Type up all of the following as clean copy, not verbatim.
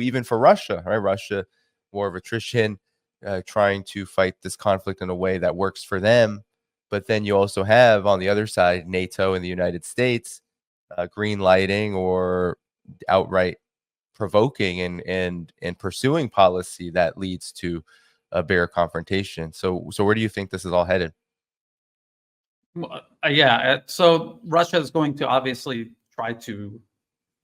even for Russia, right? Russia, war of attrition, trying to fight this conflict in a way that works for them. But then you also have on the other side, NATO and the United States green lighting or outright provoking and pursuing policy that leads to a bigger confrontation. So where do you think this is all headed? So Russia is going to obviously try to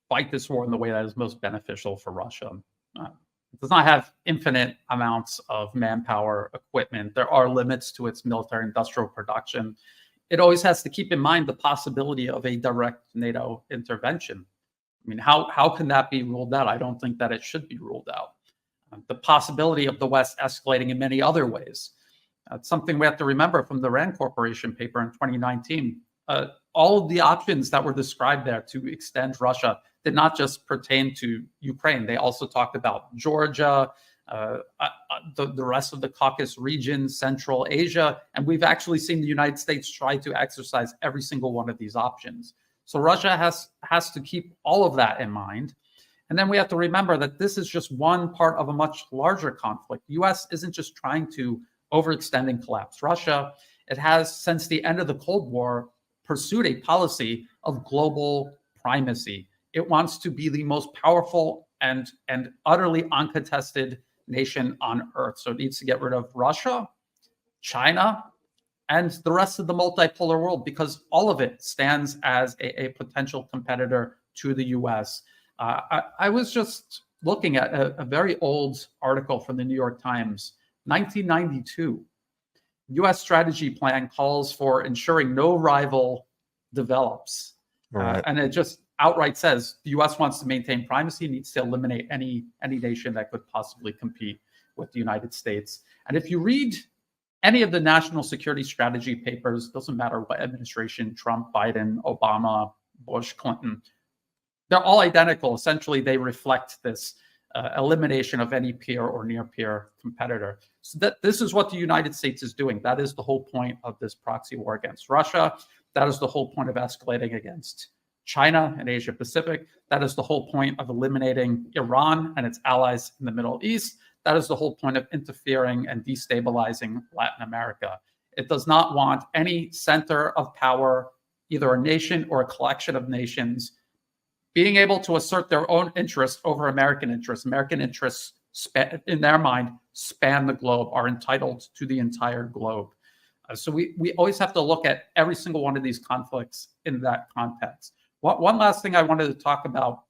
fight this war in the way that is most beneficial for Russia. It does not have infinite amounts of manpower, equipment. There are limits to its military industrial production. It always has to keep in mind the possibility of a direct NATO intervention. I mean, how can that be ruled out? I don't think that it should be ruled out. The possibility of the West escalating in many other ways. It's something we have to remember from the Rand Corporation paper in 2019. All of the options that were described there to extend Russia did not just pertain to Ukraine. They also talked about Georgia, the rest of the Caucasus region, Central Asia, and we've actually seen the United States try to exercise every single one of these options. So Russia has to keep all of that in mind. And then we have to remember that this is just one part of a much larger conflict. The U.S. isn't just trying to overextend and collapse Russia. It has, since the end of the Cold War, pursued a policy of global primacy. It wants to be the most powerful and utterly uncontested nation on Earth. So it needs to get rid of Russia, China, and the rest of the multipolar world, because all of it stands as a potential competitor to the U.S. I was just looking at a very old article from the New York Times, 1992. U.S. strategy plan calls for ensuring no rival develops. Right. And it just outright says the U.S. wants to maintain primacy, needs to eliminate any nation that could possibly compete with the United States. And if you read any of the national security strategy papers, doesn't matter what administration, Trump, Biden, Obama, Bush, Clinton, they're all identical. Essentially, they reflect this elimination of any peer or near-peer competitor. So this is what the United States is doing. That is the whole point of this proxy war against Russia. That is the whole point of escalating against China and Asia Pacific. That is the whole point of eliminating Iran and its allies in the Middle East. That is the whole point of interfering and destabilizing Latin America. It does not want any center of power, either a nation or a collection of nations, being able to assert their own interest over American interests. American interests, in their mind, span the globe, are entitled to the entire globe. So we always have to look at every single one of these conflicts in that context. One last thing I wanted to talk about